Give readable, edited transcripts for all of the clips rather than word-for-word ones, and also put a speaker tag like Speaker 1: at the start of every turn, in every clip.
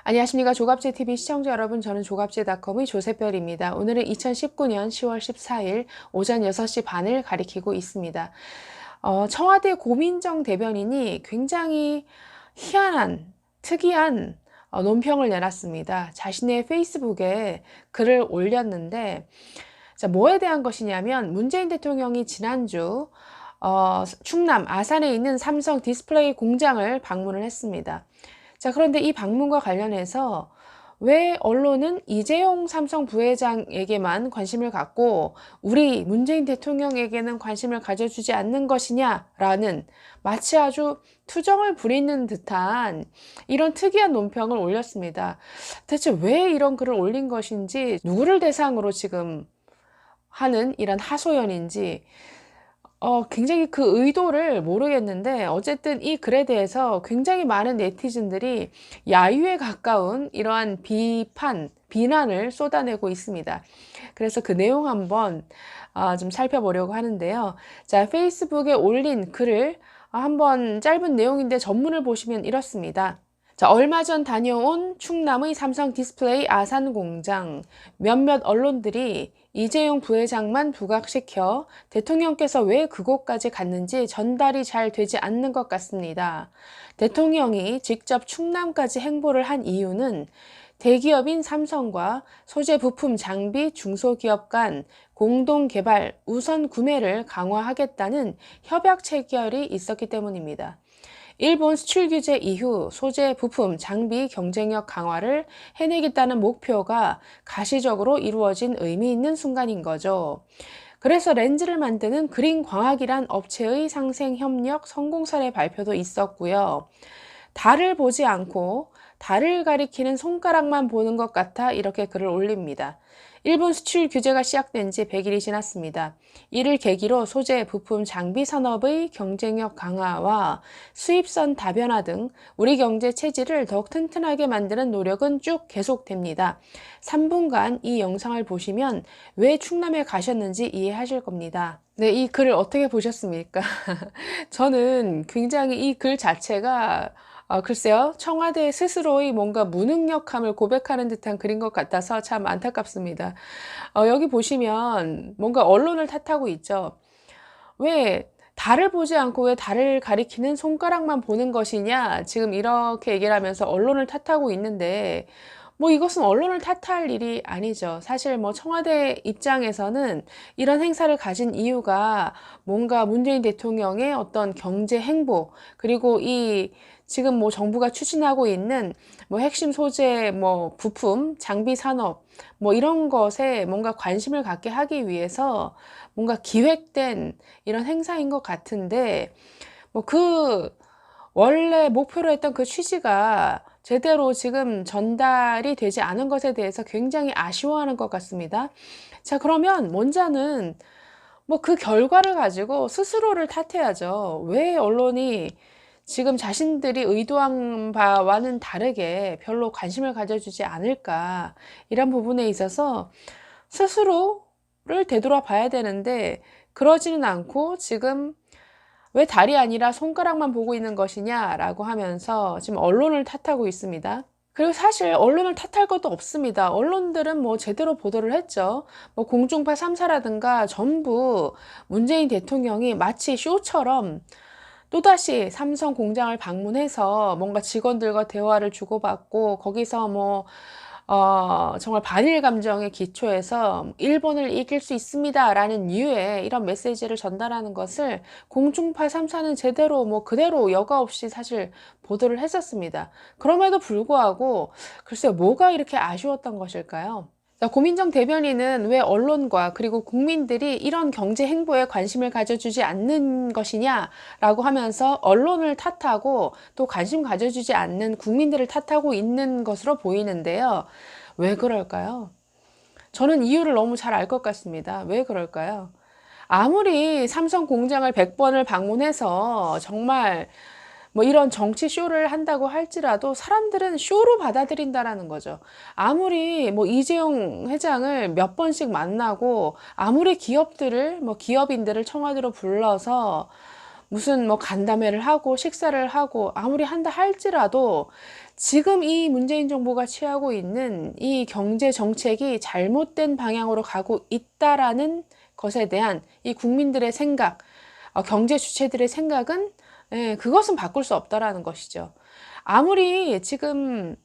Speaker 1: 안녕하십니까. 조갑제TV 시청자 여러분, 저는 조갑제닷컴의 조세별입니다. 오늘은 2019년 10월 14일 오전 6시 반을 가리키고 있습니다. 청와대 고민정 대변인이 굉장히 희한한, 특이한 논평을 내놨습니다. 자신의 페이스북에 글을 올렸는데, 자, 뭐에 대한 것이냐면, 문재인 대통령이 지난주 충남 아산에 있는 삼성 디스플레이 공장을 방문을 했습니다. 자, 그런데 이 방문과 관련해서 왜 언론은 이재용 삼성 부회장에게만 관심을 갖고 우리 문재인 대통령에게는 관심을 가져주지 않는 것이냐라는 마치 아주 투정을 부리는 듯한 이런 특이한 논평을 올렸습니다. 대체 왜 이런 글을 올린 것인지, 누구를 대상으로 지금 하는 이런 하소연인지 굉장히 그 의도를 모르겠는데, 어쨌든 이 글에 대해서 굉장히 많은 네티즌들이 야유에 가까운 이러한 비난을 쏟아내고 있습니다. 그래서 그 내용 한번 좀 살펴보려고 하는데요. 자, 페이스북에 올린 글을 한번, 짧은 내용인데 전문을 보시면 이렇습니다. 자, 얼마 전 다녀온 충남의 삼성 디스플레이 아산 공장, 몇몇 언론들이 이재용 부회장만 부각시켜 대통령께서 왜 그곳까지 갔는지 전달이 잘 되지 않는 것 같습니다. 대통령이 직접 충남까지 행보를 한 이유는 대기업인 삼성과 소재 부품 장비 중소기업 간 공동 개발 우선 구매를 강화하겠다는 협약 체결이 있었기 때문입니다. 일본 수출 규제 이후 소재, 부품, 장비 경쟁력 강화를 해내겠다는 목표가 가시적으로 이루어진 의미 있는 순간인 거죠. 그래서 렌즈를 만드는 그린광학이란 업체의 상생 협력 성공 사례 발표도 있었고요. 달을 보지 않고 달을 가리키는 손가락만 보는 것 같아 이렇게 글을 올립니다. 일본 수출 규제가 시작된 지 100일이 지났습니다. 이를 계기로 소재, 부품, 장비 산업의 경쟁력 강화와 수입선 다변화 등 우리 경제 체질을 더욱 튼튼하게 만드는 노력은 쭉 계속됩니다. 3분간 이 영상을 보시면 왜 충남에 가셨는지 이해하실 겁니다. 네, 이 글을 어떻게 보셨습니까? 저는 굉장히 이 글 자체가 글쎄요, 청와대 스스로의 뭔가 무능력함을 고백하는 듯한 글인 것 같아서 참 안타깝습니다. 여기 보시면 뭔가 언론을 탓하고 있죠. 왜 달을 보지 않고 왜 달을 가리키는 손가락만 보는 것이냐, 지금 이렇게 얘기를 하면서 언론을 탓하고 있는데, 뭐 이것은 언론을 탓할 일이 아니죠. 사실 뭐 청와대 입장에서는 이런 행사를 가진 이유가 뭔가 문재인 대통령의 어떤 경제 행보, 그리고 이 지금 뭐 정부가 추진하고 있는 뭐 핵심 소재, 뭐 부품, 장비 산업, 뭐 이런 것에 뭔가 관심을 갖게 하기 위해서 뭔가 기획된 이런 행사인 것 같은데, 뭐 그 원래 목표로 했던 그 취지가 제대로 지금 전달이 되지 않은 것에 대해서 굉장히 아쉬워하는 것 같습니다. 자, 그러면 먼저는 뭐 그 결과를 가지고 스스로를 탓해야죠. 왜 언론이 지금 자신들이 의도한 바와는 다르게 별로 관심을 가져주지 않을까, 이런 부분에 있어서 스스로를 되돌아봐야 되는데, 그러지는 않고 지금 왜 달이 아니라 손가락만 보고 있는 것이냐라고 하면서 지금 언론을 탓하고 있습니다. 그리고 사실 언론을 탓할 것도 없습니다. 언론들은 뭐 제대로 보도를 했죠. 뭐 공중파 3사라든가 전부 문재인 대통령이 마치 쇼처럼 또다시 삼성 공장을 방문해서 뭔가 직원들과 대화를 주고받고, 거기서 뭐 정말 반일 감정에 기초해서 일본을 이길 수 있습니다 라는 류의 이런 메시지를 전달하는 것을 공중파 3사는 제대로 뭐 그대로 여과 없이 사실 보도를 했었습니다. 그럼에도 불구하고 글쎄요, 뭐가 이렇게 아쉬웠던 것일까요? 자, 고민정 대변인은 왜 언론과 그리고 국민들이 이런 경제 행보에 관심을 가져주지 않는 것이냐라고 하면서 언론을 탓하고 또 관심 가져주지 않는 국민들을 탓하고 있는 것으로 보이는데요. 왜 그럴까요? 저는 이유를 너무 잘 알 것 같습니다. 왜 그럴까요? 아무리 삼성 공장을 100번을 방문해서 정말 뭐 이런 정치 쇼를 한다고 할지라도 사람들은 쇼로 받아들인다라는 거죠. 아무리 뭐 이재용 회장을 몇 번씩 만나고, 아무리 기업인들을 청와대로 불러서 무슨 뭐 간담회를 하고 식사를 하고 아무리 한다 할지라도 지금 이 문재인 정부가 취하고 있는 이 경제 정책이 잘못된 방향으로 가고 있다라는 것에 대한 이 국민들의 생각, 경제 주체들의 생각은 그것은 바꿀 수 없다라는 것이죠. 아무리 지금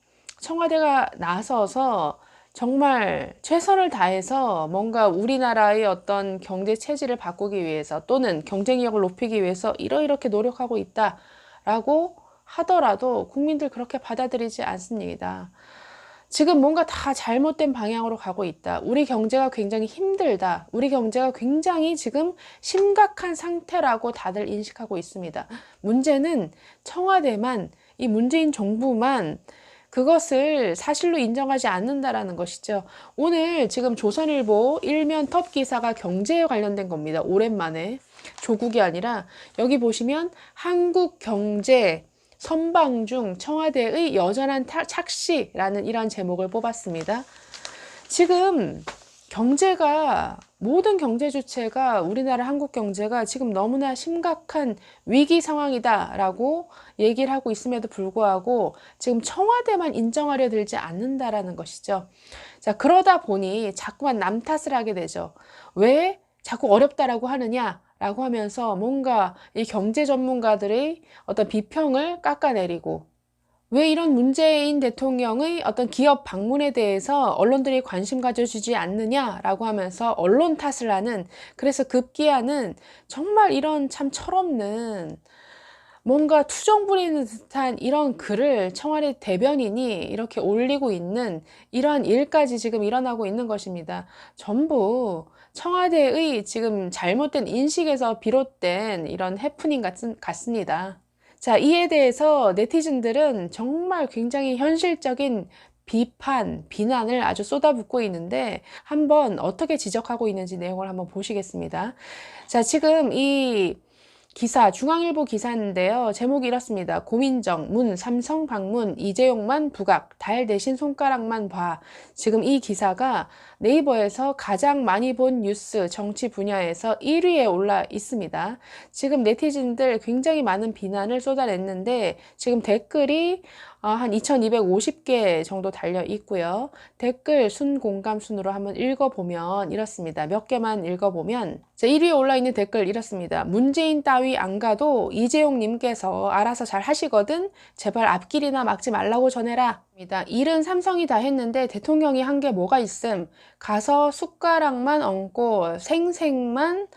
Speaker 1: 청와대가 나서서 정말 최선을 다해서 뭔가 우리나라의 어떤 경제 체질을 바꾸기 위해서 또는 경쟁력을 높이기 위해서 이렇게 노력하고 있다라고 하더라도 국민들 그렇게 받아들이지 않습니다. 지금 뭔가 다 잘못된 방향으로 가고 있다. 우리 경제가 굉장히 힘들다. 우리 경제가 굉장히 지금 심각한 상태라고 다들 인식하고 있습니다. 문제는 청와대만, 이 문재인 정부만 그것을 사실로 인정하지 않는다라는 것이죠. 오늘 지금 조선일보 일면 톱 기사가 경제에 관련된 겁니다. 오랜만에. 조국이 아니라 여기 보시면 한국 경제 선방 중 청와대의 여전한 착시라는 이런 제목을 뽑았습니다. 지금 경제가, 모든 경제 주체가 우리나라 한국 경제가 지금 너무나 심각한 위기 상황이다라고 얘기를 하고 있음에도 불구하고 지금 청와대만 인정하려 들지 않는다라는 것이죠. 자, 그러다 보니 자꾸만 남 탓을 하게 되죠. 왜 자꾸 어렵다라고 하느냐? 라고 하면서 뭔가 이 경제 전문가들의 어떤 비평을 깎아내리고, 왜 이런 문재인 대통령의 어떤 기업 방문에 대해서 언론들이 관심 가져주지 않느냐라고 하면서 언론 탓을 하는, 그래서 급기야는 정말 이런 참 철없는 뭔가 투정 부리는 듯한 이런 글을 청와대 대변인이 이렇게 올리고 있는 이러한 일까지 지금 일어나고 있는 것입니다. 전부 청와대의 지금 잘못된 인식에서 비롯된 이런 해프닝 같습니다. 자, 이에 대해서 네티즌들은 정말 굉장히 현실적인 비판, 비난을 아주 쏟아붓고 있는데 한번 어떻게 지적하고 있는지 내용을 한번 보시겠습니다. 자, 지금 이 기사, 중앙일보 기사인데요. 제목이 이렇습니다. 고민정, 문, 삼성 방문, 이재용만 부각, 달 대신 손가락만 봐. 지금 이 기사가 네이버에서 가장 많이 본 뉴스 정치 분야에서 1위에 올라 있습니다. 지금 네티즌들 굉장히 많은 비난을 쏟아냈는데 지금 댓글이 한 2250개 정도 달려 있고요. 댓글 순 공감 순으로 한번 읽어보면 이렇습니다. 몇 개만 읽어보면 1위에 올라있는 댓글 이렇습니다. 문재인 따위 안 가도 이재용 님께서 알아서 잘 하시거든. 제발 앞길이나 막지 말라고 전해라. 일은 삼성이 다 했는데 대통령이 한 게 뭐가 있음. 가서 숟가락만 얹고 생색만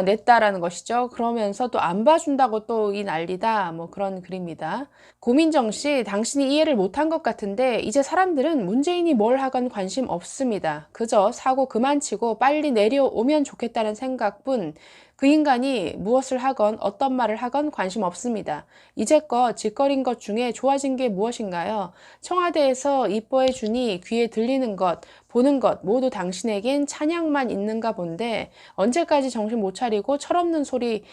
Speaker 1: 냈다라는 것이죠. 그러면서 또 안 봐준다고 또 이 난리다, 뭐 그런 글입니다. 고민정 씨, 당신이 이해를 못한 것 같은데 이제 사람들은 문재인이 뭘 하건 관심 없습니다. 그저 사고 그만 치고 빨리 내려오면 좋겠다는 생각뿐 그 인간이 무엇을 하건 어떤 말을 하건 관심 없습니다. 이제껏 짓거린 것 중에 좋아진 게 무엇인가요? 청와대에서 이뻐해 주니 귀에 들리는 것, 보는 것 모두 당신에겐 찬양만 있는가 본데 언제까지 정신 못 차리고 철없는 소리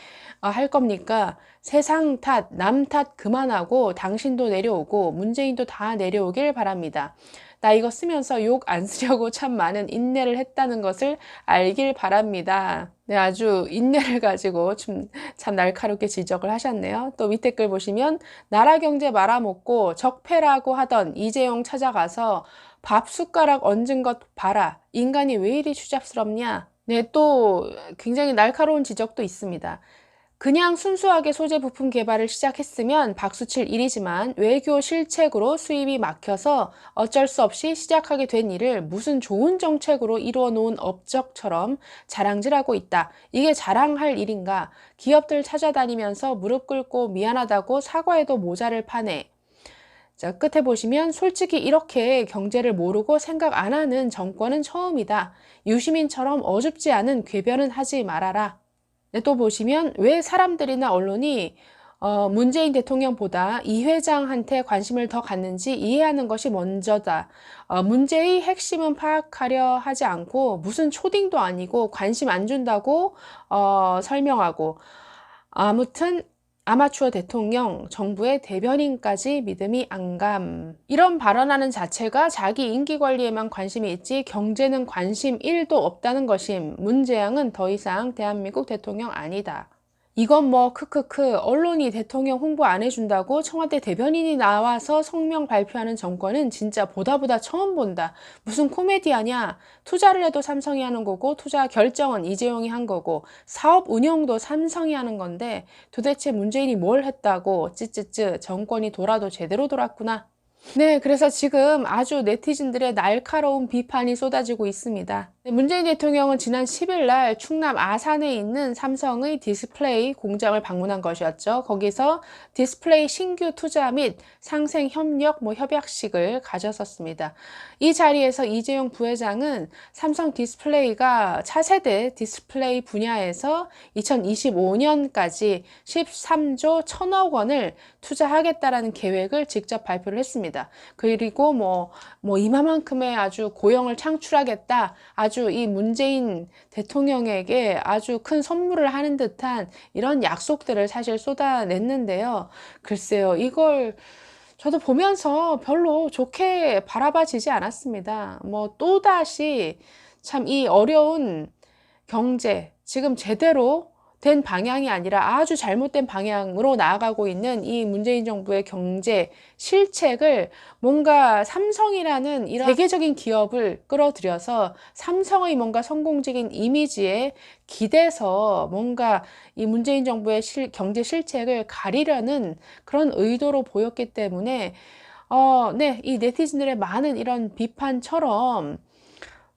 Speaker 1: 할 겁니까? 세상 탓, 남 탓 그만하고 당신도 내려오고 문재인도 다 내려오길 바랍니다. 나 이거 쓰면서 욕 안 쓰려고 참 많은 인내를 했다는 것을 알길 바랍니다. 네, 아주 인내를 가지고 참 날카롭게 지적을 하셨네요. 또 밑에 글 보시면 나라 경제 말아먹고 적폐라고 하던 이재용 찾아가서 밥 숟가락 얹은 것 봐라. 인간이 왜 이리 추잡스럽냐? 네, 또 굉장히 날카로운 지적도 있습니다. 그냥 순수하게 소재 부품 개발을 시작했으면 박수칠 일이지만 외교 실책으로 수입이 막혀서 어쩔 수 없이 시작하게 된 일을 무슨 좋은 정책으로 이루어 놓은 업적처럼 자랑질하고 있다. 이게 자랑할 일인가? 기업들 찾아다니면서 무릎 꿇고 미안하다고 사과해도 모자를 파네. 자, 끝에 보시면 솔직히 이렇게 경제를 모르고 생각 안 하는 정권은 처음이다. 유시민처럼 어줍지 않은 궤변은 하지 말아라. 네, 또 보시면 왜 사람들이나 언론이 문재인 대통령보다 이 회장한테 관심을 더 갖는지 이해하는 것이 먼저다. 문제의 핵심은 파악하려 하지 않고 무슨 초딩도 아니고 관심 안 준다고 설명하고 아무튼 아마추어 대통령, 정부의 대변인까지 믿음이 안 감. 이런 발언하는 자체가 자기 인기 관리에만 관심이 있지 경제는 관심 1도 없다는 것임. 문재양은 더 이상 대한민국 대통령 아니다. 이건 뭐 크크크 언론이 대통령 홍보 안 해준다고 청와대 대변인이 나와서 성명 발표하는 정권은 진짜 보다 처음 본다. 무슨 코미디아냐? 투자를 해도 삼성이 하는 거고 투자 결정은 이재용이 한 거고 사업 운영도 삼성이 하는 건데 도대체 문재인이 뭘 했다고 쯔쯔쯔 정권이 돌아도 제대로 돌았구나. 네, 그래서 지금 아주 네티즌들의 날카로운 비판이 쏟아지고 있습니다. 네, 문재인 대통령은 지난 10일 날 충남 아산에 있는 삼성의 디스플레이 공장을 방문한 것이었죠. 거기서 디스플레이 신규 투자 및 상생 협력 협약식을 가졌었습니다. 이 자리에서 이재용 부회장은 삼성 디스플레이가 차세대 디스플레이 분야에서 2025년까지 13조 1천억 원을 투자하겠다라는 계획을 직접 발표를 했습니다. 그리고 이만큼의 아주 고용을 창출하겠다. 아주 이 문재인 대통령에게 아주 큰 선물을 하는 듯한 이런 약속들을 사실 쏟아냈는데요. 글쎄요, 이걸 저도 보면서 별로 좋게 바라봐지지 않았습니다. 또다시 참 이 어려운 경제, 지금 제대로 된 방향이 아니라 아주 잘못된 방향으로 나아가고 있는 이 문재인 정부의 경제 실책을 뭔가 삼성이라는 이런 세계적인 기업을 끌어들여서 삼성의 뭔가 성공적인 이미지에 기대서 뭔가 이 문재인 정부의 경제 실책을 가리려는 그런 의도로 보였기 때문에 네, 이 네티즌들의 많은 이런 비판처럼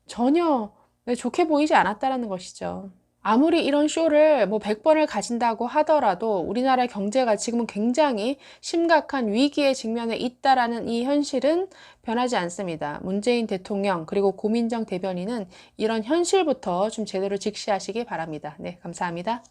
Speaker 1: 전혀 좋게 보이지 않았다는 것이죠. 아무리 이런 쇼를 100번을 가진다고 하더라도 우리나라 경제가 지금은 굉장히 심각한 위기에 직면해 있다라는 이 현실은 변하지 않습니다. 문재인 대통령 그리고 고민정 대변인은 이런 현실부터 좀 제대로 직시하시기 바랍니다. 네, 감사합니다.